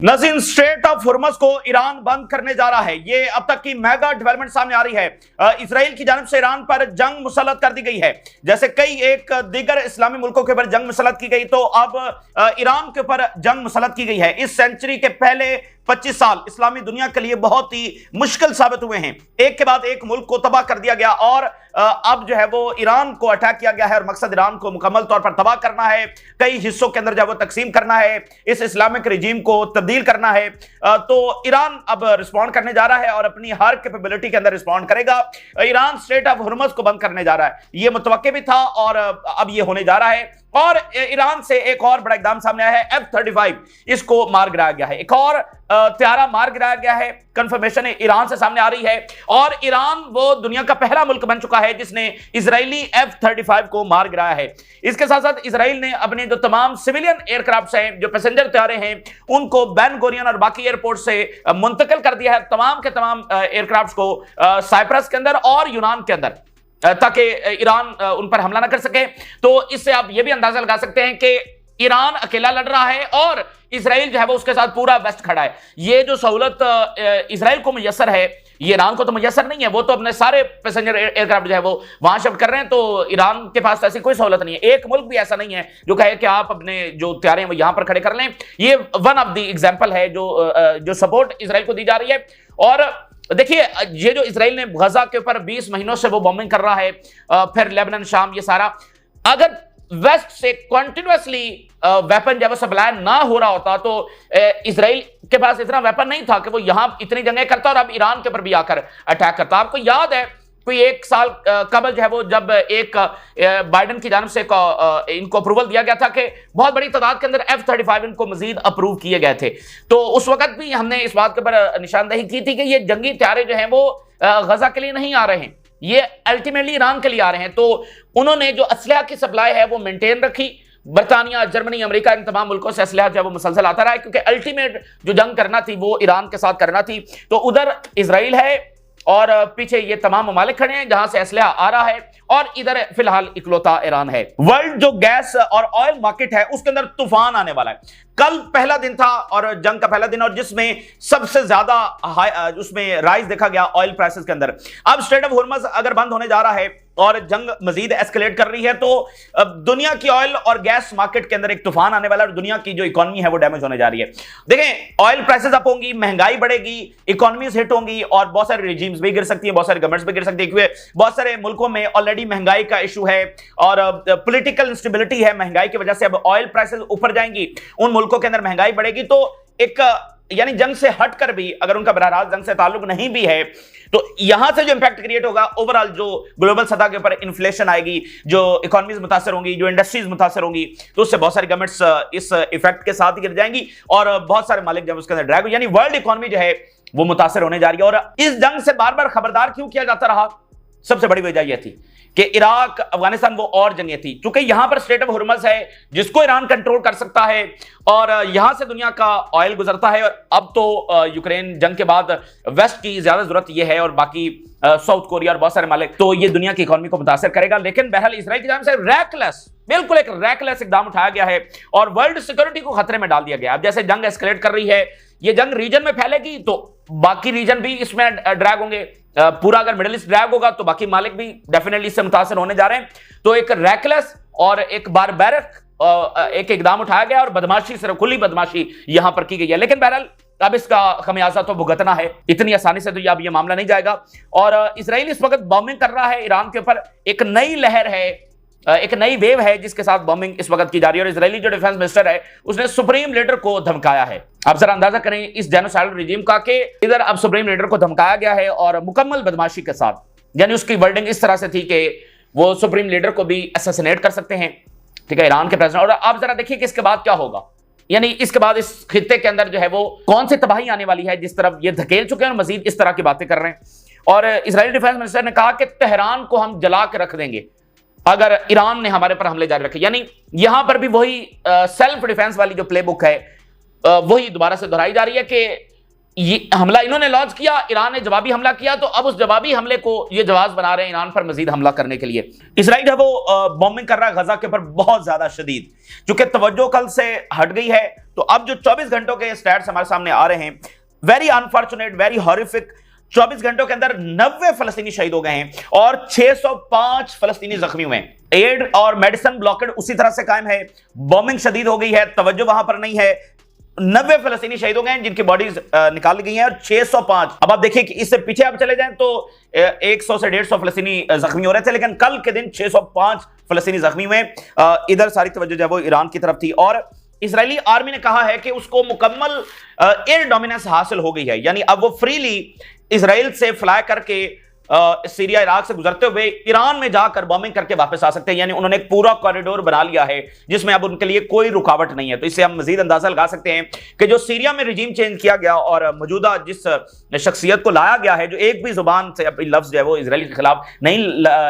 नाज़रीन, straight of Hormuz को Iran बंद करने जा रहा है। ये अब तक की मेगा डेवलपमेंट सामने आ रही है। इजराइल की जानिब से ईरान पर जंग मुसल्लत कर दी गई है। जैसे कई एक दीगर इस्लामी मुल्कों के ऊपर जंग मुसल्लत की गई, तो अब ईरान के ऊपर जंग मुसल्लत की गई है। इस सेंचुरी के पहले 25 साल इस्लामी दुनिया के लिए बहुत ही मुश्किल साबित हुए हैं। एक के बाद एक मुल्क को तबाह कर दिया गया और अब जो है वो ईरान को अटैक किया गया है और मकसद ईरान को मुकम्मल तौर पर तबाह करना है, कई हिस्सों के अंदर जो है वो तकसीम करना है, इस इस्लामिक रिजीम को तब्दील करना है। तो ईरान अब रिस्पॉन्ड करने जा रहा है और अपनी हर कैपेबिलिटी के अंदर रिस्पॉन्ड करेगा। ईरान स्ट्रेट ऑफ हुर्मुज़ को बंद करने जा रहा है, यह मुतवक्के भी था और अब यह होने जा रहा है। और ईरान से एक और बड़ा इक़दाम सामने आया है, F-35 इसको मार गिराया गया है, एक और त्यारा मार गिराया गया है। कंफर्मेशन ईरान से सामने आ रही है और ईरान वो दुनिया का पहला मुल्क बन चुका है जिसने इजरायली F-35 को मार गिराया है। इसके साथ साथ इजराइल ने अपने जो तमाम सिविलियन एयरक्राफ्ट हैं, जो पैसेंजर त्यारे हैं, उनको बेन गोरियन और बाकी एयरपोर्ट से मुंतकिल कर दिया है, तमाम के तमाम एयरक्राफ्ट को साइप्रस के अंदर और यूनान के अंदर, ताकि ईरान उन पर हमला ना कर सके। तो इससे आप यह भी अंदाजा लगा सकते हैं कि ईरान अकेला लड़ रहा है और इजराइल जो है वो उसके साथ पूरा वेस्ट खड़ा है। ये जो सहूलत इजराइल को मुयसर है, ये ईरान को तो मुयसर नहीं है। वो तो अपने सारे पैसेंजर एयरक्राफ्ट जो है वो वहां शिफ्ट कर रहे हैं, तो ईरान के पास ऐसी कोई सहूलत नहीं है। एक मुल्क भी ऐसा नहीं है जो कहे कि आप अपने जो त्यारे हैं वो यहां पर खड़े कर लें। ये वन ऑफ द एग्जाम्पल है जो सपोर्ट इजराइल को दी जा रही है। और देखिए, ये जो इजराइल ने गजा के ऊपर 20 महीनों से वो बॉम्बिंग कर रहा है, फिर लेबनान, शाम, ये सारा, अगर वेस्ट से कंटिन्यूअसली वेपन जब सप्लाई ना हो रहा होता तो इजराइल के पास इतना वेपन नहीं था कि वो यहां इतनी जंगें करता और अब ईरान के ऊपर भी आकर अटैक करता। आपको याद है कोई एक साल कबल जो है वो जब एक बाइडेन की जानिब से इनको अप्रूवल दिया गया था कि बहुत बड़ी तादाद के अंदर F-35 इनको मजीद अप्रूव किए गए थे, तो उस वक्त भी हमने इस बात के ऊपर निशानदेही की थी कि ये जंगी त्यारे जो हैं वो गजा के लिए नहीं आ रहे हैं, ये अल्टीमेटली ईरान के लिए आ रहे हैं। तो उन्होंने जो असलहा की सप्लाई है वो मेंटेन रखी। बरतानिया, जर्मनी, अमेरिका, इन तमाम मुल्कों से असलहा जो है वो मुसलसल आता रहा है, क्योंकि अल्टीमेट जो जंग करना थी वो ईरान के साथ करना थी। तो उधर इजराइल है और पीछे ये तमाम ममालिक खड़े हैं जहां से असलहा आ रहा है, और इधर फिलहाल इकलौता ईरान है। वर्ल्ड जो गैस और ऑयल मार्केट है उसके अंदर तूफान आने वाला है। कल पहला दिन था और जंग का पहला दिन, और जिसमें सबसे ज्यादा उसमें राइज देखा गया ऑयल प्राइसेस के अंदर। अब स्ट्रेट ऑफ हुर्मुज़ अगर बंद होने जा रहा है और जंग मजीद एस्केलेट कर रही है तो दुनिया की ऑयल और गैस मार्केट के अंदर एक तूफान आने वाला है और दुनिया की जो इकोनॉमी है वो डैमेज होने जा रही है। देखें, ऑयल प्राइसेस अप होंगी, महंगाई बढ़ेगी, इकोनॉमीज हिट होंगी और बहुत सारे रिजीम्स भी गिर सकती हैं, बहुत सारे गवर्नमेंट्स भी गिर सकती है, क्योंकि बहुत सारे मुल्कों में ऑलरेडी महंगाई का इशू है और पॉलिटिकल इंस्टेबिलिटी है। महंगाई की वजह से अब ऑयल प्राइसेस ऊपर जाएंगी, उन मुल्कों के अंदर महंगाई बढ़ेगी। तो एक यानी जंग से हटकर भी, अगर उनका बराह रास्त जंग से ताल्लुक नहीं भी है, तो यहां से जो इंपैक्ट क्रिएट होगा ओवरऑल, जो ग्लोबल सतह के ऊपर इन्फ्लेशन आएगी, जो इकोनॉमीज मुतासर होंगी, जो इंडस्ट्रीज मुतासर होंगी, तो उससे बहुत सारी गवर्नमेंट्स इस इफेक्ट के साथ ही गिर जाएंगी और बहुत सारे मालिक जब उसके अंदर ड्रैग, यानी वर्ल्ड इकोनॉमी जो है वो मुतासर होने जा रही है। और इस जंग से बार बार खबरदार क्यों किया जाता रहा? सबसे बड़ी वजह यह थी कि इराक, अफगानिस्तान वो और जंगें थी, क्योंकि यहां पर स्ट्रेट ऑफ हुर्मुज़ है जिसको ईरान कंट्रोल कर सकता है और यहां से दुनिया का ऑयल गुजरता है। और अब तो यूक्रेन जंग के बाद वेस्ट की ज्यादा जरूरत यह है और बाकी साउथ कोरिया और बहुत सारे मालिक, तो ये दुनिया की इकोनॉमी को मुतासर करेगा। लेकिन बहरहाल इजराइल की जानिब से बिल्कुल एक रैकलेस इकदाम उठाया गया है और वर्ल्ड सिक्योरिटी को खतरे में डाल दिया गया। अब जैसे जंग एस्केलेट कर रही है, ये जंग रीजन में फैलेगी तो बाकी रीजन भी इसमें ड्रैग होंगे। पूरा अगर मिडिल ईस्ट ड्रैग होगा तो बाकी मालिक भी डेफिनेटली इससे मुतासर होने जा रहे हैं। तो एक रैकलेस और एक बारबैरिक एक इकदाम उठाया गया और बदमाशी, सिर्फ खुली बदमाशी यहां पर की गई है। लेकिन बहरहाल अब इसका खमियाजा तो भुगतना है, इतनी आसानी से तो अब ये मामला नहीं जाएगा। और इजराइल इस वक्त बॉम्बिंग कर रहा है ईरान के ऊपर, एक नई लहर है, एक नई वेव है जिसके साथ बॉम्बिंग इस वक्त की जा रही है। और इजरायली जो डिफेंस मिनिस्टर है उसने सुप्रीम लीडर को धमकाया है। आप जरा अंदाजा करें इस जेनोसाइडल रिजीम का कि इधर अब सुप्रीम लीडर को धमकाया गया है और मुकम्मल बदमाशी के साथ, यानी उसकी वर्डिंग इस तरह से थी कि वो सुप्रीम लीडर को भी असैसिनेट कर सकते हैं, ठीक है, ईरान के प्रेसिडेंट। और आप जरा देखिए कि इसके बाद क्या होगा, यानी इसके बाद इस खित्ते के अंदर जो है वो कौन सी तबाही आने वाली है जिस तरफ ये धकेल चुके हैं और मजीद इस तरह की बातें कर रहे हैं। और इजरायली डिफेंस मिनिस्टर ने कहा कि तेहरान को हम जला के रख देंगे अगर ईरान ने हमारे पर हमले जारी रखे। यानी यहां पर भी वही सेल्फ डिफेंस वाली जो प्लेबुक है वही दोबारा से दोहराई जा रही है कि ये हमला इन्होंने लॉन्च किया, ईरान ने जवाबी हमला किया, तो अब उस जवाबी हमले को ये जवाब बना रहे हैं ईरान पर मजीद हमला करने के लिए। इसराइल है वो बॉम्बिंग कर रहा है गजा के ऊपर बहुत ज्यादा शदीद, चूंकि तवज्जो कल से हट गई है तो अब जो 24 घंटों के स्टैट्स हमारे सामने आ रहे हैं, वेरी अनफॉर्चुनेट, वेरी हॉरिफिक, 24 घंटों के अंदर 90 फलस्तीनी शहीद हो गए हैं और 605 फलस्तीनी जख्मी हुए हैं। एड और मेडिसिन ब्लॉकेड उसी तरह से कायम है, बॉम्बिंग शदीद हो गई है, तवज्जो वहां पर नहीं है। 90 फलस्तीनी शहीद हो गए हैं जिनकी बॉडीज निकाल गई हैं और 605। अब आप देखिए कि इससे पीछे आप चले जाएं तो 100 से 150 फलस्तीनी जख्मी हो रहे थे, लेकिन कल के दिन 605 फलस्तीनी जख्मी हुए। इधर सारी तवज्जो जो है वो ईरान की तरफ थी और इजरायली आर्मी ने कहा है कि उसको मुकम्मल एयर डोमिनेंस हासिल हो गई है, यानी अब वो फ्रीली इजराइल से फ्लाई करके सीरिया इराक से गुजरते हुए ईरान में जाकर बॉम्बिंग करके वापस आ सकते हैं। यानी उन्होंने एक पूरा कॉरिडोर बना लिया है जिसमें अब उनके लिए कोई रुकावट नहीं है। तो इससे हम मजीद अंदाजा लगा सकते हैं कि जो सीरिया में रिजीम चेंज किया गया और मौजूदा जिस शख्सियत को लाया गया है, जो एक भी जुबान से अपनी लफ्ज जो है वो इजराइल के खिलाफ नहीं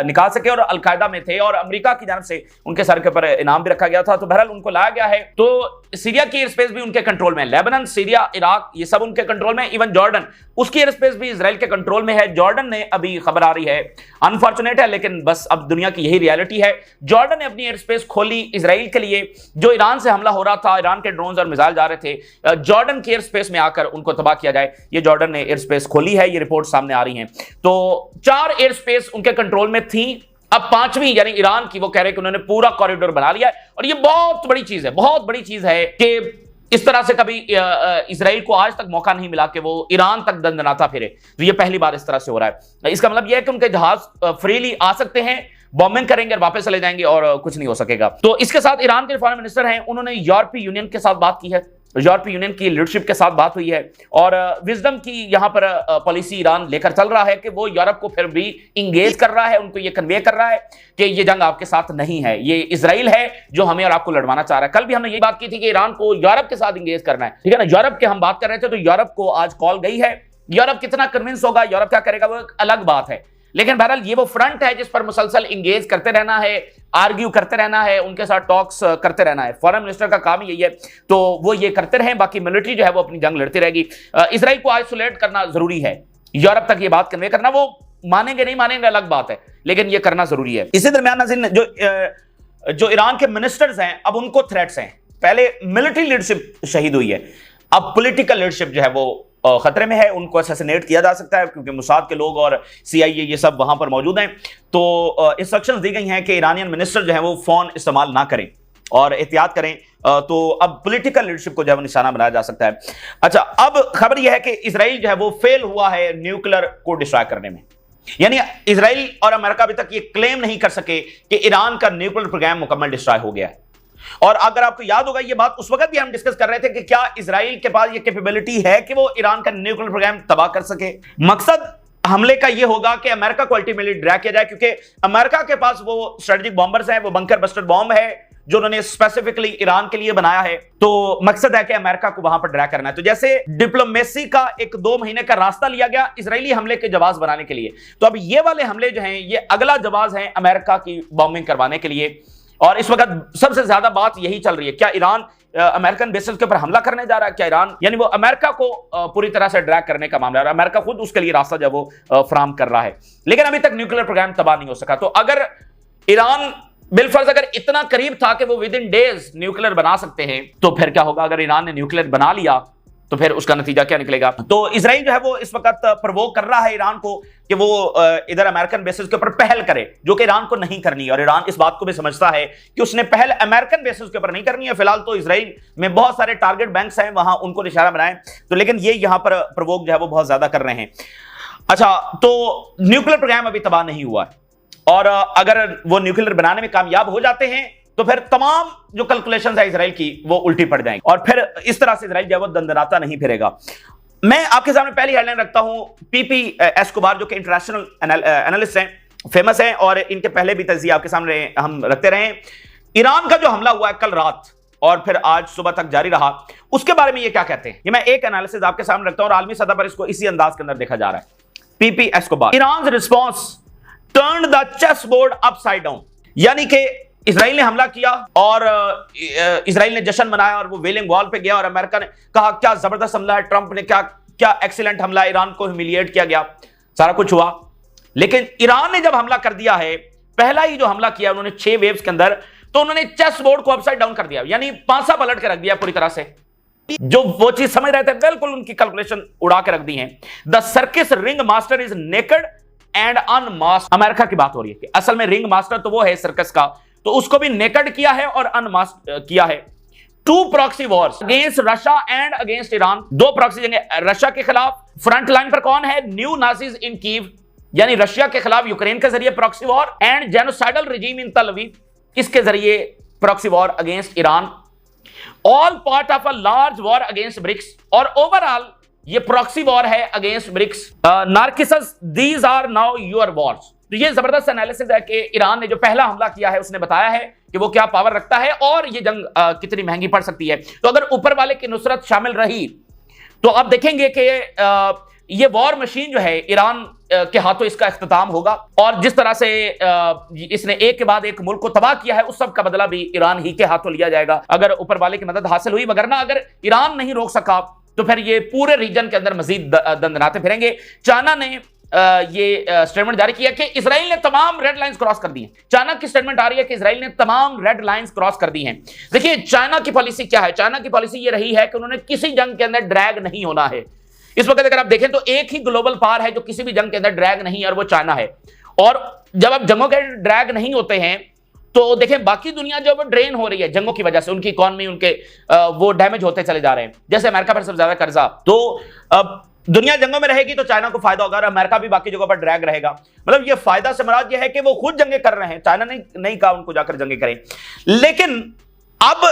निकाल सके और अलकायदा में थे और अमेरिका की जानब से उनके सर के ऊपर इनाम भी रखा गया था, तो बहरहाल उनको लाया गया है। तो सीरिया की एयर स्पेस भी उनके कंट्रोल में है, लेबनान, सीरिया, इराक, ये सब उनके कंट्रोल में है। इवन जॉर्डन, उसकी एयर स्पेस भी इजराइल के कंट्रोल में है। जॉर्डन ने, अभी खबर आ रही है, अनफॉर्चुनेट है लेकिन बस अब दुनिया की यही रियलिटी है, जॉर्डन ने अपनी एयर स्पेस खोली इजराइल के लिए। जो ईरान से हमला हो रहा था, ईरान के ड्रोन्स और मिसाइल जा रहे थे, जॉर्डन की एयर स्पेस में आकर उनको तबाह किया जाए, ये जॉर्डन ने एयर स्पेस खोली है। ये रिपोर्ट सामने आ रही है। तो 4 एयर स्पेस उनके कंट्रोल में थी, अब 5वीं यानी ईरान की, वो कह रहे हैं कि उन्होंने पूरा कॉरिडोर बना लिया है। और ये बहुत बड़ी चीज है, बहुत बड़ी चीज है कि इस तरह से कभी इजराइल को आज तक मौका नहीं मिला कि वो ईरान तक दंदनाता फिरे। तो ये पहली बार इस तरह से हो रहा है। इसका मतलब यह है कि उनके जहाज फ्रीली आ सकते हैं, बॉम्बिंग करेंगे और वापस चले जाएंगे और कुछ नहीं हो सकेगा। तो इसके साथ ईरान के फॉरेन मिनिस्टर हैं, उन्होंने यूरोपीय यूनियन के साथ बात की है, यूरोपीय यूनियन की लीडरशिप के साथ बात हुई है और विजडम की यहां पर पॉलिसी ईरान लेकर चल रहा है कि वो यूरोप को फिर भी इंगेज कर रहा है, उनको ये कन्वे कर रहा है कि ये जंग आपके साथ नहीं है, ये इजराइल है जो हमें और आपको लड़वाना चाह रहा है। कल भी हमने ये बात की थी कि ईरान को यूरोप के साथ इंगेज करना है, ठीक है ना। यूरोप के हम बात कर रहे थे, तो यूरोप को आज कॉल गई है। यूरोप कितना कन्विंस होगा, यूरोप क्या करेगा, वो एक अलग बात है, लेकिन बहरहाल ये वो फ्रंट है जिस पर मुसलसल इंगेज करते रहना है, आर्ग्यू करते रहना है, उनके साथ टॉक्स करते रहना है। फॉरेन मिनिस्टर का काम यही है, तो वो ये करते रहें, बाकी मिलिट्री जो है वो अपनी जंग लड़ती रहेगी। इजराइल को आइसोलेट करना जरूरी है, यूरोप तक ये बात कन्वे करना, वो मानेंगे नहीं मानेंगे अलग बात है, लेकिन ये करना जरूरी है। इसी दरमियान नाज़रीन, जो ईरान के मिनिस्टर्स हैं, अब उनको थ्रेट्स हैं। पहले मिलिट्री लीडरशिप शहीद हुई है, अब पॉलिटिकल लीडरशिप जो है वो खतरे में है, उनको असैसिनेट किया जा सकता है क्योंकि मुसाद के लोग और CIA ये सब वहां पर मौजूद हैं। तो इंस्ट्रक्शंस दी गई हैं कि ईरानियन मिनिस्टर जो है वो फोन इस्तेमाल ना करें और एहतियात करें। तो अब पॉलिटिकल लीडरशिप को जो है वो निशाना बनाया जा सकता है। अच्छा, अब खबर यह है कि इजराइल जो है वो फेल हुआ है न्यूक्लियर को डिस्ट्रॉय करने में, यानी इजराइल और अमेरिका अभी तक ये क्लेम नहीं कर सके कि ईरान का न्यूक्लियर प्रोग्राम मुकम्मल डिस्ट्रॉय हो गया है। और अगर आपको याद होगा, ये बात उस वक्त भी हम डिस्कस कर रहे थे कि क्या इजराइल के पास ये कैपेबिलिटी है कि वो ईरान का न्यूक्लियर प्रोग्राम तबाह कर सके। मकसद हमले का ये होगा कि अमेरिका को अल्टीमेटली ड्रैग किया जाए, क्योंकि अमेरिका के पास वो स्ट्रेटेजिक बॉम्बर्स हैं, वो बंकर बस्टर बॉम्ब है जो उन्होंने स्पेसिफिकली ईरान के लिए बनाया है। तो मकसद है कि अमेरिका को वहां पर ड्रैग करना है। तो जैसे डिप्लोमेसी का 1-2 महीने का रास्ता लिया गया इजरायली हमले के जवाब बनाने के लिए, तो अब ये वाले हमले जो हैं ये अगला जवाब है अमेरिका की बॉम्बिंग करवाने के लिए। और इस वक्त सबसे ज्यादा बात यही चल रही है, क्या ईरान अमेरिकन बेसिस के ऊपर हमला करने जा रहा है, क्या ईरान, यानी वो अमेरिका को पूरी तरह से ड्रैग करने का मामला है। अमेरिका खुद उसके लिए रास्ता जो वो फ्राहम कर रहा है, लेकिन अभी तक न्यूक्लियर प्रोग्राम तबाह नहीं हो सका। तो अगर ईरान बिलफर्ज अगर इतना करीब था कि वो विद इन डेज न्यूक्लियर बना सकते हैं, तो फिर क्या होगा अगर ईरान ने न्यूक्लियर बना लिया, तो फिर उसका नतीजा क्या निकलेगा। तो इजराइल जो है वो इस वक्त प्रवोक कर रहा है ईरान को कि वो इधर अमेरिकन बेसिस के ऊपर पहल करे, जो कि ईरान को नहीं करनी है। और ईरान इस बात को भी समझता है कि उसने पहल अमेरिकन बेसिस के ऊपर नहीं करनी है। फिलहाल तो इजराइल में बहुत सारे टारगेट बैंक्स हैं, वहां उनको निशाना बनाएं, तो लेकिन ये यहां पर प्रवोक जो है वो बहुत ज्यादा कर रहे हैं। अच्छा, तो न्यूक्लियर प्रोग्राम अभी तबाह नहीं हुआ है, और अगर वो न्यूक्लियर बनाने में कामयाब हो जाते हैं तो फिर तमाम जो कैलकुलेशंस है इजराइल की वो उल्टी पड़ जाएंगी, और फिर इस तरह से इजराइल जो है वो दंदनाता नहीं फिरेगा। मैं आपके सामने पहली हेडलाइन रखता हूं, पीपी एस्कोबार जो कि इंटरनेशनल एनालिस्ट हैं, फेमस हैं, और इनके पहले भी तज्जिया आपके सामने हम रखते रहे। ईरान का जो हमला हुआ है कल रात और फिर आज सुबह तक जारी रहा, उसके बारे में ये क्या कहते हैं, ये मैं एक एनालिसिस आपके सामने रखता हूं, और आलमी सतह पर इसको इसी अंदाज के अंदर देखा जा रहा है। Pepe Escobar, Iran response turned the chess board upside down, यानी कि इजराइल ने हमला किया और इजराइल ने जश्न मनाया और वो वेलिंग वॉल पे गया, और अमेरिका ने कहा क्या जबरदस्त हमला है, ट्रंप ने क्या एक्सीलेंट हमला है, ईरान को ह्यूमिलिएट किया गया, सारा कुछ हुआ। लेकिन ईरान ने जब हमला कर दिया है, पहला ही जो हमला किया उन्होंने 6 वेव्स के अंदर, तो उन्होंने चेस बोर्ड को अपसाइड डाउन कर दिया, यानी पांसा पलट के रख दिया पूरी तरह से। जो वो चीज समझ रहे थे बिल्कुल उनकी कैलकुलेशन उड़ा के रख दी है। The circus ring master is naked and unmasked. America की बात हो रही है कि असल में रिंग मास्टर तो वो है सर्कस का, तो उसको भी नेकेड किया है और अनमास्क्ड किया है। Two proxy wars against Russia and against Iran, दो प्रॉक्सी जंगे रशिया के खिलाफ। फ्रंट लाइन पर कौन है? न्यू नाजीज इन कीव, यानी रशिया के खिलाफ यूक्रेन के जरिए proxy war, and genocidal regime in Tel Aviv, इसके जरिए proxy war against Iran. All part of a large war against BRICS, और ओवरऑल ये प्रॉक्सी वॉर है against BRICS. Narcissus these are now your Wars. तो ये जबरदस्त analysis है कि ईरान ने जो पहला हमला किया है उसने बताया है कि वो क्या पावर रखता है और ये जंग कितनी महंगी पड़ सकती है। तो अगर ऊपर वाले की नुसरत शामिल रही तो आप देखेंगे कि ये वॉर मशीन जो है ईरान के हाथों इसका इख्तिताम होगा, और जिस तरह से इसने एक के बाद एक मुल्क को तबाह किया है उस सब का बदला भी ईरान ही के हाथों लिया जाएगा अगर ऊपर वाले की मदद हासिल हुई। वगरना अगर ईरान नहीं रोक सका तो फिर ये पूरे रीजन के अंदर मजीद दंदनाते फिरेंगे। चाइना ने ये स्टेटमेंट जारी किया कि इजराइल ने तमाम रेड लाइंस क्रॉस कर दी हैं। चाइना की स्टेटमेंट आ रही है कि इजराइल ने तमाम रेड लाइंस क्रॉस कर दी हैं। देखिए चाइना की पॉलिसी क्या है? चाइना की पॉलिसी ये रही है कि उन्होंने किसी जंग के अंदर ड्रैग नहीं होना है। इस वक्त अगर आप देखें तो एक ही ग्लोबल पावर है जो किसी भी जंग के अंदर ड्रैग नहीं है, और वो चाइना है। और जब आप जंगों के ड्रैग नहीं होते हैं तो देखें बाकी दुनिया जो ड्रेन हो रही है जंगों की वजह से, उनकी इकॉनमी उनके वो डैमेज होते चले जा रहे हैं। जैसे अमेरिका पर सबसे ज्यादा कर्जा, तो अब दुनिया जंगों में रहेगी तो चाइना को फायदा होगा, और अमेरिका भी बाकी जगहों पर ड्रैग रहेगा। मतलब ये फायदा से मुराद ये है कि वो खुद जंगे कर रहे हैं, चाइना ने नहीं कहा उनको जाकर जंगे करें। लेकिन अब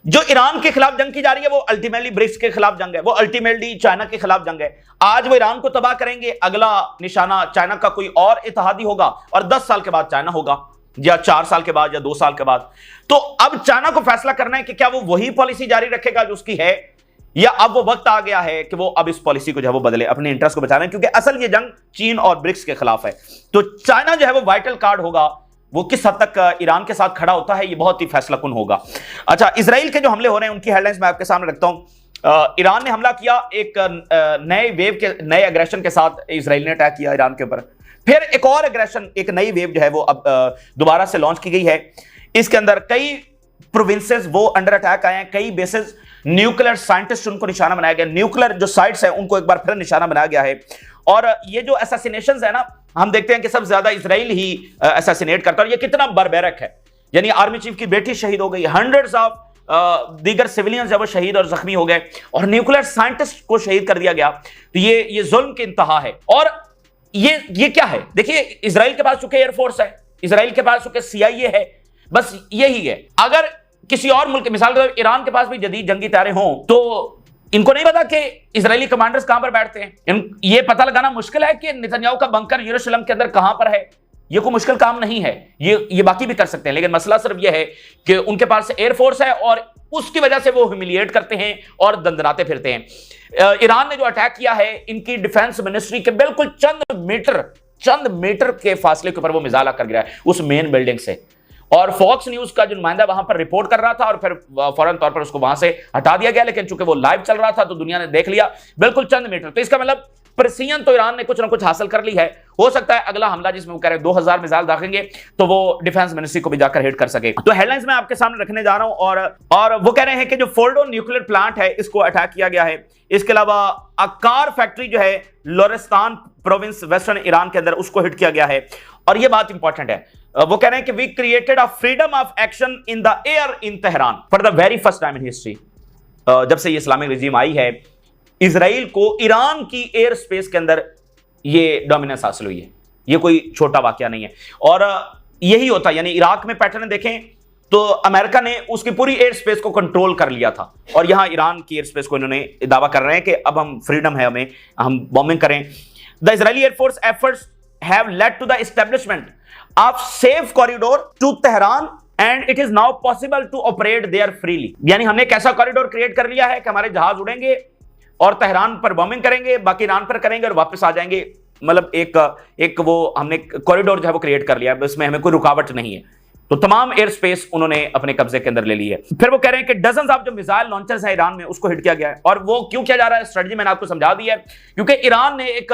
जो ईरान के खिलाफ जंग की जा रही है वो अल्टीमेटली ब्रिक्स के खिलाफ जंग है, वो अल्टीमेटली चाइना के खिलाफ जंग है। आज वो ईरान को तबाह करेंगे, अगला निशाना चाइना का कोई और इत्तेहादी होगा, और 10 साल के बाद चाइना होगा, या 4 साल के बाद, या 2 साल के बाद। तो अब चाइना को फैसला करना है कि क्या वो वही पॉलिसी जारी रखेगा जो उसकी है, या अब वो वक्त आ गया है कि वो अब इस पॉलिसी को जो है वो बदले, अपने इंटरेस्ट को बचाना है। क्योंकि असल ये जंग चीन और ब्रिक्स के खिलाफ है। तो चाइना जो है वो वाइटल कार्ड होगा, वो किस हद तक ईरान के साथ खड़ा होता है ये बहुत ही फैसलाकुन होगा। अच्छा, इजराइल के जो हमले हो रहे हैं उनकी हेडलाइंस मैं आपके सामने रखता हूं। ईरान ने हमला किया, एक नए वेव के नए एग्रेशन के साथ इजराइल ने अटैक किया ईरान के ऊपर। फिर एक और एग्रेशन, एक नई वेव जो है वो अब दोबारा से लॉन्च की गई है। इसके अंदर कई प्रोविंसेस वो अंडर अटैक आए हैं, कई बेसिस, न्यूक्लियर साइंटिस्ट उनको निशाना बनाया गया, न्यूक्लियर जो साइट्स हैं उनको एक बार फिर निशाना बनाया गया है। और ये जो असैसिनेशंस है ना, हम देखते हैं कि सबसे ज्यादा इजराइल ही असैसिनेट करता है। और ये कितना बर्बरक है, यानी आर्मी चीफ की बेटी शहीद हो गई, हंड्रेड्स ऑफ दीगर सिविलियंस जब वो शहीद और जख्मी हो गए, और न्यूक्लियर साइंटिस्ट को शहीद कर दिया गया। तो ये जुल्म की इंतहा है। और ये क्या है? देखिए इजराइल के पास चूंकि एयरफोर्स है, इजराइल के पास चूंकि CIA है, बस यही है। अगर किसी और मुल्क, मिसाल के तौर पर ईरान के पास भी जदीद जंगी तैयारे हों तो इनको नहीं पता कि इजरायली कमांडर्स कहां पर बैठते हैं। ये पता लगाना मुश्किल है कि नेतन्याहू का बंकर यरूशलेम के अंदर कहां पर है। ये कोई मुश्किल काम नहीं है, ये बाकी भी कर सकते हैं। लेकिन मसला सिर्फ ये है कि उनके पास एयरफोर्स है और उसकी वजह से वो ह्यूमिलिएट करते हैं और दंदनाते फिरते हैं। ईरान ने जो अटैक किया है, इनकी डिफेंस मिनिस्ट्री के बिल्कुल चंद मीटर के फासले के ऊपर वो मिसाइल आकर गिरा है उस मेन बिल्डिंग से। और फॉक्स न्यूज का जो नुमाइंदा वहां पर रिपोर्ट कर रहा था और फिर फौरन तौर पर उसको वहां से हटा दिया गया। लेकिन चूंकि वो लाइव चल रहा था तो दुनिया ने देख लिया, बिल्कुल चंद मीटर। तो इसका मतलब प्रेसिजन तो ईरान ने कुछ ना कुछ हासिल कर ली है। हो सकता है अगला हमला जिसमें वो कह रहे हैं 2000 मिसाइल दागेंगे तो वो डिफेंस मिनिस्ट्री को भी जाकर हिट कर सके। तो हेडलाइंस मैं आपके सामने रखने जा रहा हूं। और वो कह रहे हैं कि जो फोर्डो न्यूक्लियर प्लांट है इसको अटैक किया गया है। इसके अलावा अकार फैक्ट्री जो है लोरिस्तान प्रोविंस वेस्टर्न ईरान के अंदर, उसको हिट किया गया है। और ये बात इंपॉर्टेंट है, वो कह रहे हैं कि we created a freedom of action in the air in Tehran for the very first time in history. जब से ये इस्लामिक रिजीम आई है, इजराइल को ईरान की एयर स्पेस के अंदर ये डोमिनेंस हासिल हुई है। ये कोई छोटा वाकया नहीं है। और यही होता है, यानी इराक में पैटर्न देखें तो अमेरिका ने उसकी पूरी एयर स्पेस को कंट्रोल कर लिया था, और यहां ईरान की एयर स्पेस को इन्होंने दावा कर रहे हैं कि अब हम फ्रीडम है, हमें हम बॉम्बिंग करें। The Israeli air force efforts have led to the establishment of safe corridor to Tehran and it is now possible to operate there freely. यानी हमने एक ऐसा कॉरिडोर क्रिएट कर लिया है कि हमारे जहाज उड़ेंगे और तेहरान पर बॉम्बिंग करेंगे, बाकी ईरान पर करेंगे और वापस आ जाएंगे। मतलब एक वो हमने कॉरिडोर जो है वो क्रिएट कर लिया है, इसमें हमें कोई रुकावट नहीं है। तो तमाम एयर स्पेस उन्होंने अपने कब्जे के अंदर ले ली है। फिर वो कह रहे हैं कि डजन्स ऑफ जो मिसाइल लॉन्चर्स है ईरान में, उसको हिट किया गया है। और वो क्यों किया जा रहा है, स्ट्रेटजी मैंने आपको समझा दी है। क्योंकि ईरान ने एक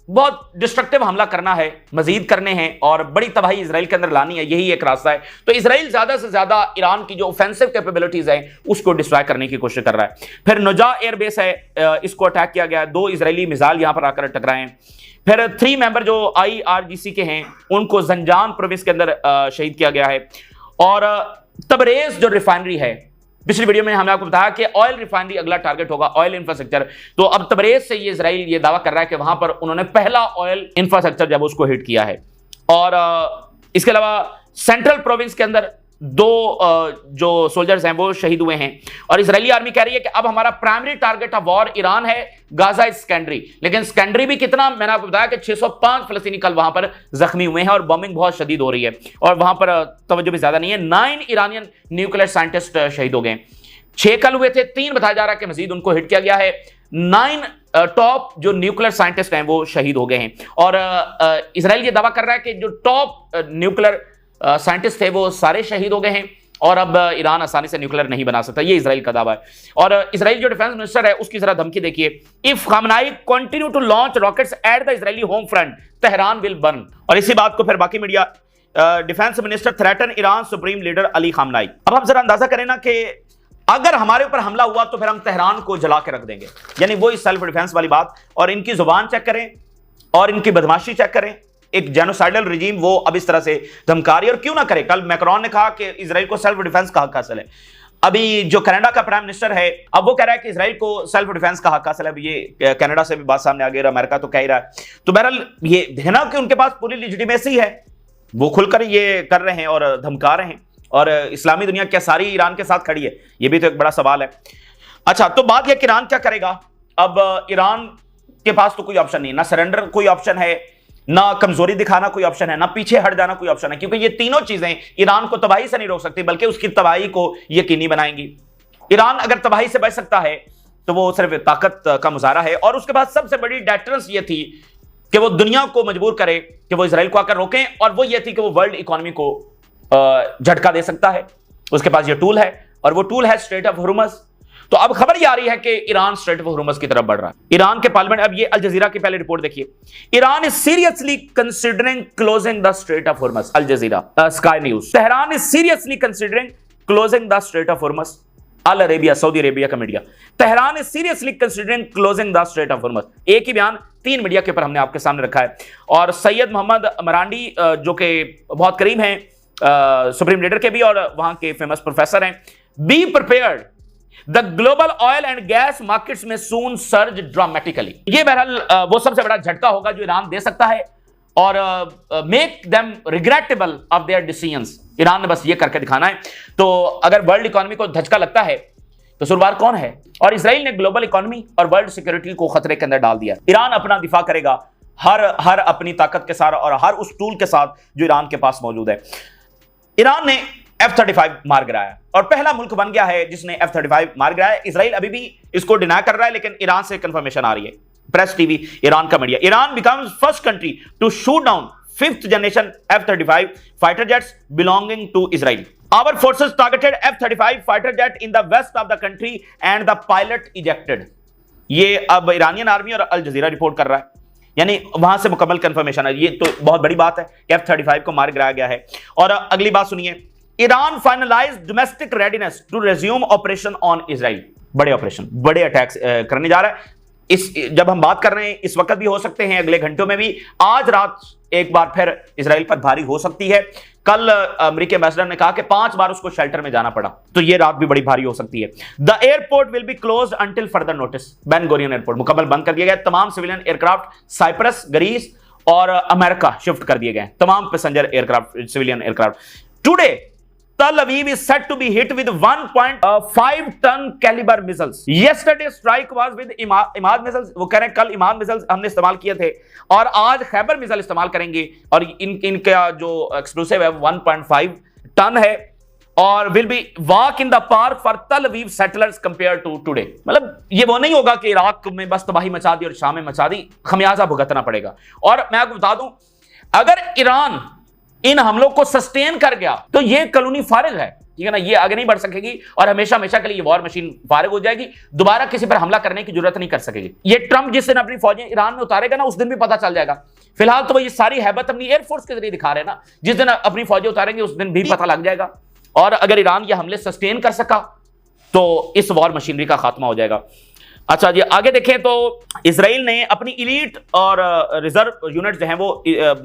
बहुत डिस्ट्रक्टिव हमला करना है, मजीद करने हैं और बड़ी तबाही इजराइल के अंदर लानी है, यही एक रास्ता है। तो इजराइल ज्यादा से ज्यादा ईरान की जो ऑफेंसिव कैपेबिलिटीज हैं उसको डिस्ट्रॉय करने की कोशिश कर रहा है। फिर नुजा एयरबेस है, इसको अटैक किया गया है, 2 इजरायली मिसाइल यहां पर आकर टकराए हैं। फिर 3 मेंबर जो IRGC के हैं उनको जंजान प्रोविंस के अंदर शहीद किया गया है। और तबरेज जो रिफाइनरी है, पिछली वीडियो में हमने आपको बताया कि ऑयल रिफाइनरी अगला टारगेट होगा, ऑयल इंफ्रास्ट्रक्चर। तो अब तबरेज से ये इजराइल ये दावा कर रहा है कि वहां पर उन्होंने पहला ऑयल इंफ्रास्ट्रक्चर जब उसको हिट किया है। और इसके अलावा सेंट्रल प्रोविंस के अंदर 2 जो सोल्जर्स हैं वो शहीद हुए हैं। और इजरायली आर्मी कह रही है कि अब हमारा primary target of war Iran है, गाजा स्कैंडरी। लेकिन स्कैंडरी भी कितना, मैंने आपको बताया कि 605 फलस्तीनी कल वहां पर जख्मी हुए हैं और बॉम्बिंग बहुत शदीद हो रही है और वहां पर तवज्जो भी ज्यादा नहीं है। 9 ईरानियन न्यूक्लियर साइंटिस्ट शहीद हो गए, 6 कल हुए थे, 3 बताया जा रहा है कि मजीद उनको हिट किया गया है। 9 टॉप जो न्यूक्लियर साइंटिस्ट हैं वो शहीद हो गए हैं। और इजराइल ये दावा कर रहा है कि जो टॉप न्यूक्लियर साइंटिस्ट थे वो सारे शहीद हो गए हैं और अब ईरान आसानी से न्यूक्लियर नहीं बना सकता, ये इजराइल का दावा है। और इजराइल जो डिफेंस मिनिस्टर है उसकी जरा धमकी देखिए, if Khamenei continue to launch rockets at the Israeli home front Tehran will burn. और इसी बात को फिर बाकी media, defence minister threaten Iran supreme leader Ali Khamenei. अब आप जरा अंदाजा करें ना कि अगर हमारे ऊपर हमला हुआ तो फिर हम तेहरान को जला के रख देंगे, यानी वो इस सेल्फ डिफेंस वाली बात। और इनकी जुबान चेक करें और इनकी बदमाशी चेक करें, एक जेनोसाइडल रिजीम वो अब इस तरह से धमका रही है। और क्यों ना करे, कल मैक्रोन ने कहा कि इजराइल को सेल्फ डिफेंस का हक हासिल है। अभी जो कनाडा का प्राइम मिनिस्टर है अब वो कह रहा है कि इजराइल को सेल्फ डिफेंस का हक हासिल है। ये कनाडा से भी बात सामने आ गई, अमेरिका तो कह ही रहा है। तो बहरहाल ये है ना कि उनके पास पूरी लेजिटिमेसी है, वो खुलकर ये कर रहे हैं और धमका रहे हैं। और इस्लामी दुनिया क्या सारी ईरान के साथ खड़ी है, ये भी तो एक बड़ा सवाल है। अच्छा, तो बात यह कि ईरान क्या करेगा। अब ईरान के पास तो कोई ऑप्शन नहीं, ना सरेंडर कोई ऑप्शन है, ना कमजोरी दिखाना कोई ऑप्शन है, ना पीछे हट जाना कोई ऑप्शन है, क्योंकि ये तीनों चीजें ईरान को तबाही से नहीं रोक सकती बल्कि उसकी तबाही को यकीनी बनाएंगी। ईरान अगर तबाही से बच सकता है तो वो सिर्फ ताकत का मुजाहरा है। और उसके बाद सबसे बड़ी डेटरेंस ये थी कि वो दुनिया को मजबूर करे कि वो इजराइल को आकर रोकें, और वो ये थी कि वो वर्ल्ड इकोनॉमी को झटका दे सकता है। उसके पास ये टूल है और वो टूल है स्ट्रेट ऑफ हॉर्मुज। तो अब खबर ये आ रही है कि ईरान स्ट्रेट ऑफ हॉर्मुज की तरफ बढ़ रहा है। ईरान के पार्लियामेंट, अब ये अल जजीरा की पहले रिपोर्ट देखिए, Iran is seriously considering closing the Strait of Hormuz. Al Jazeera, Sky News, Tehran is seriously considering closing the Strait of Hormuz. Al Arabiya, Saudi Arabia का media, Tehran is seriously considering closing the Strait of Hormuz. एक ही बयान 3 media के ऊपर हमने आपके सामने रखा है। और सैयद मोहम्मद मरांडी जो कि बहुत करीब हैं सुप्रीम लीडर के भी और वहां के फेमस प्रोफेसर हैं, be prepared, the global oil and gas markets में सून सर्ज ड्रामेटिकली। ये बहरहाल वो सबसे बड़ा झटका होगा जो ईरान दे सकता है और make them regrettable of their decisions. Iran ने बस ये करके दिखाना है। तो अगर वर्ल्ड इकोनॉमी को झटका लगता है तो सुरवार कौन है? और इजराइल ने ग्लोबल इकोनॉमी और वर्ल्ड सिक्योरिटी को खतरे के अंदर डाल दिया। ईरान अपना दिफा करेगा हर अपनी ताकत के साथ और हर उस टूल के साथ जो ईरान के पास मौजूद है। ईरान ने F-35 मार गिराया और पहला मुल्क बन गया है जिसने F-35 मार गिराया। इजराइल अभी भी इसको डिनाई कर रहा है, लेकिन ईरान से कंफर्मेशन आ रही है। प्रेस टीवी, ईरान का media, Iran becomes first country to shoot down 5th generation F-35 fighter jets belonging to Israel. Our forces targeted F-35 fighter jet in the west of the country and the pilot ejected. ये अब Iranian army और अल जजीरा report कर रहा है, यानी वहां से मुकम्मल कंफर्मेशन है। ये तो बहुत बड़ी बात है कि F-35 को मार गिराया गया है। और अगली बात सुनिए, Iran finalize domestic readiness to resume operation on Israel. बड़े ऑपरेशन, बड़े अटैक्स करने जा रहा है। जब हम बात कर रहे हैं इस वक्त भी हो सकते हैं, अगले घंटों में भी, आज रात एक बार फिर इजराइल पर भारी हो सकती है। कल अमेरिकी एम्बेसडर ने कहा कि 5 बार उसको शेल्टर में जाना पड़ा, तो ये रात भी बड़ी भारी हो सकती है। The airport will be closed until further notice. Ben Gurion airport मुकम्मल बंद कर दिया गया। तमाम सिविलियन एयरक्राफ्ट साइप्रस, ग्रीस और अमेरिका शिफ्ट कर दिए गए। तमाम passenger aircraft, civilian aircraft. Today Tel Aviv is set to be hit with 1.5 ton caliber missiles. Yesterday strike was with Imad missiles. वो कह रहे हैं कल इमाद मिसाइल्स हमने इस्तेमाल किए थे और आज खैबर मिसाइल इस्तेमाल करेंगे। और इनका जो एक्सप्लोसिव है 1.5 टन है और will be walk in the park for Tel Aviv settlers compared to today। मतलब ये वो नहीं होगा कि इराक में बस तबाही मचा दी और शाम में मचा दी, खमियाजा भुगतना पड़ेगा। और मैं आपको बता दूं, अगर ईरान इन हमलों को सस्टेन कर गया तो यह कॉलोनी फारिग है। ठीक है ना, ये आगे नहीं बढ़ सकेगी और हमेशा हमेशा के लिए ये वॉर मशीन फारिग हो जाएगी, दोबारा किसी पर हमला करने की जरूरत नहीं कर सकेगी। ये ट्रंप जिस दिन अपनी फौजें ईरान में उतारेगा ना, उस दिन भी पता चल जाएगा। फिलहाल तो वो ये सारी हैबत अपनी एयरफोर्स के जरिए दिखा रहे हैं ना, जिस दिन अपनी फौजें उतारेंगे उस दिन भी पता लग जाएगा। और अगर ईरान ये हमले सस्टेन कर सका तो इस वॉर मशीनरी का खात्मा हो जाएगा। अच्छा जी, आगे देखें तो इजराइल ने अपनी इलीट और रिजर्व यूनिट जो हैं वो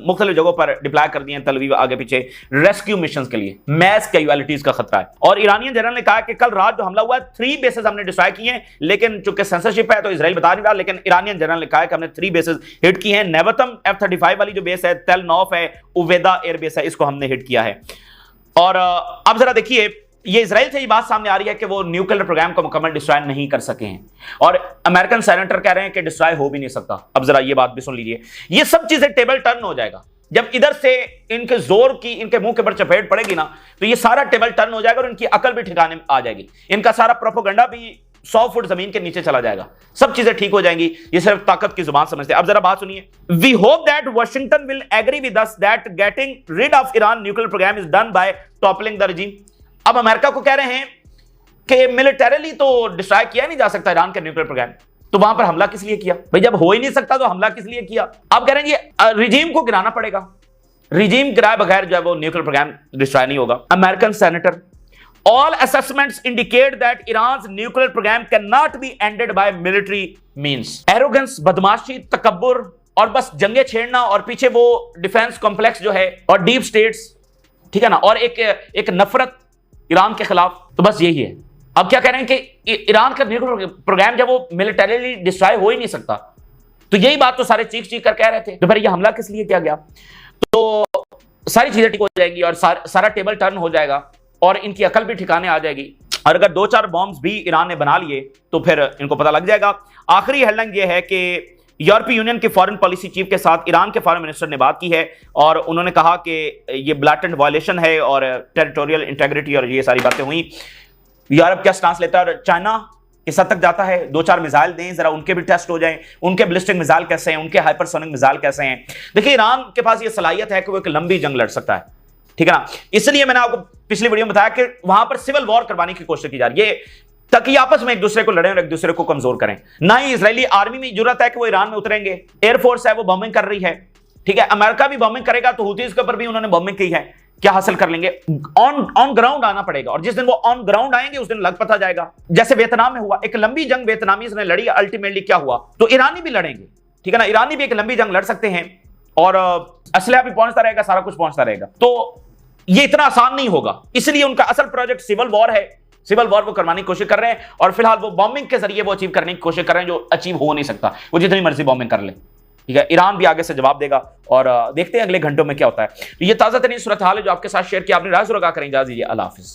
मुख्तलिफ जगहों पर डिप्लॉय कर दिए हैं, तल अवीव आगे पीछे रेस्क्यू मिशंस के लिए। मैस कैजुअलिटीज का खतरा है। और ईरानियन जनरल ने कहा कि कल रात जो हमला हुआ है 3 बेसेस हमने डिस्ट्रॉय किए हैं, लेकिन चूंकि सेंसरशिप है तो इजराइल बता नहीं रहा, लेकिन ईरानियन जनरल ने कहा कि हमने 3 बेसेस हिट किए हैं। नेवतम F-35 वाली जो बेस है, तेल नौफ है, उवेदा एयरबेस है, इसको हमने हिट किया है। और अब जरा देखिए, ये इजराइल से ये बात सामने आ रही है कि वो न्यूक्लियर प्रोग्राम को मुकम्मल डिस्ट्रॉय नहीं कर सके हैं, और अमेरिकन सेनेटर कह रहे हैं कि डिस्ट्रॉय हो भी नहीं सकता। अब जरा ये बात भी सुन लीजिए, ये सब चीजें टेबल टर्न हो जाएगा जब इधर से इनके जोर की इनके मुंह के ऊपर चपेट पड़ेगी ना, तो ये सारा टेबल टर्न हो जाएगा और इनकी अकल भी ठिकाने में आ जाएगी, इनका सारा प्रोपेगेंडा भी 100 फुट जमीन के नीचे चला जाएगा, सब चीजें ठीक हो जाएंगी। ये सिर्फ ताकत की जुबान समझते हैं। अब जरा बात सुनिए, we hope that Washington will agree with us that getting rid of Iran nuclear program is done by toppling the regime. अब अमेरिका को कह रहे हैं कि मिलिटरीली तो डिस्ट्रॉय किया नहीं जा सकता ईरान का न्यूक्लियर प्रोग्राम, तो वहां पर हमला किस लिए किया भाई? जब हो ही नहीं सकता तो हमला किस लिए किया? अब कह रहे हैं ये रिजीम को गिराना पड़ेगा, रिजीम गिराए बगैर जो है वो न्यूक्लियर प्रोग्राम डिस्ट्रॉय नहीं होगा। American senator, all assessments indicate that Iran's nuclear program cannot be ended by military means। arrogance, बदमाशी, तकब्बुर और बस जंगे छेड़ना और पीछे वो डिफेंस कॉम्प्लेक्स जो है और डीप स्टेट्स, ठीक है ना, और एक नफरत ईरान के खिलाफ, तो बस यही है। अब क्या कह रहे हैं कि ईरान का न्यूक्लियर प्रोग्राम जब वो मिलिटरीली डिस्ट्रॉय हो ही नहीं सकता, तो यही बात तो सारे चीख चीख कर कह रहे थे, तो फिर ये हमला किस लिए किया गया? तो सारी चीजें ठीक हो जाएंगी और सारा टेबल टर्न हो जाएगा और इनकी अकल भी ठिकाने आ जाएगी। और अगर 2-4 बॉम्ब्स भी ईरान ने बना लिए तो फिर इनको पता लग जाएगा। आखिरी हेडलाइन ये है कि यूरोपीय यूनियन के फॉरेन पॉलिसी चीफ के साथ ईरान के फॉरेन मिनिस्टर ने बात की है और उन्होंने कहा कि ये ब्लैटेंट वायलेशन है और टेरिटोरियल इंटेग्रिटी और ये सारी बातें हुई। यूरोप क्या स्टांस लेता है और चाइना किस हद तक जाता है? 2-4 मिसाइल दें, जरा उनके भी टेस्ट हो जाएं, उनके बैलिस्टिक मिसाइल कैसे हैं, उनके हाइपरसोनिक मिसाइल कैसे हैं। देखिए, ईरान के पास ये सलाहियत है कि वो एक लंबी जंग लड़ सकता है, ठीक है ना। इसलिए मैंने आपको पिछली वीडियो में बताया कि वहां पर सिविल वॉर करवाने की कोशिश की जा रही है ताकि आपस में एक दूसरे को लड़ें और एक दूसरे को कमजोर करें। ना ही इजरायली आर्मी में जरूरत है कि वो ईरान में उतरेंगे, एयरफोर्स है वो बॉम्बिंग कर रही है, ठीक है। अमेरिका भी बॉम्बिंग करेगा तो हूतीज के ऊपर भी उन्होंने बॉम्बिंग की है, क्या हासिल कर लेंगे? ऑन ग्राउंड आना पड़ेगा और जिस दिन वो ऑन ग्राउंड आएंगे उस दिन लग पता जाएगा। जैसे वियतनाम में हुआ, एक लंबी जंग वियतनामीज ने लड़ी, अल्टीमेटली क्या हुआ? तो ईरानी भी लड़ेंगे, ठीक है ना। ईरानी भी एक लंबी जंग लड़ सकते हैं और असलहा भी पहुंचता रहेगा, सारा कुछ पहुंचता रहेगा। तो ये इतना आसान नहीं होगा, इसलिए उनका असल प्रोजेक्ट सिविल वॉर है। सिविल वॉर वो करवाने की कोशिश कर रहे हैं और फिलहाल वो बॉम्बिंग के जरिए वो अचीव करने की कोशिश कर रहे हैं जो अचीव हो नहीं सकता, वो जितनी मर्जी बॉम्बिंग कर ले, ठीक है। ईरान भी आगे से जवाब देगा और देखते हैं अगले घंटों में क्या होता है। तो ये ताजा तरीन सूरत हाल है जो आपके साथ शेयर किया, आपने राज करें। इजाजत दीजिए, अल्लाह हाफिज।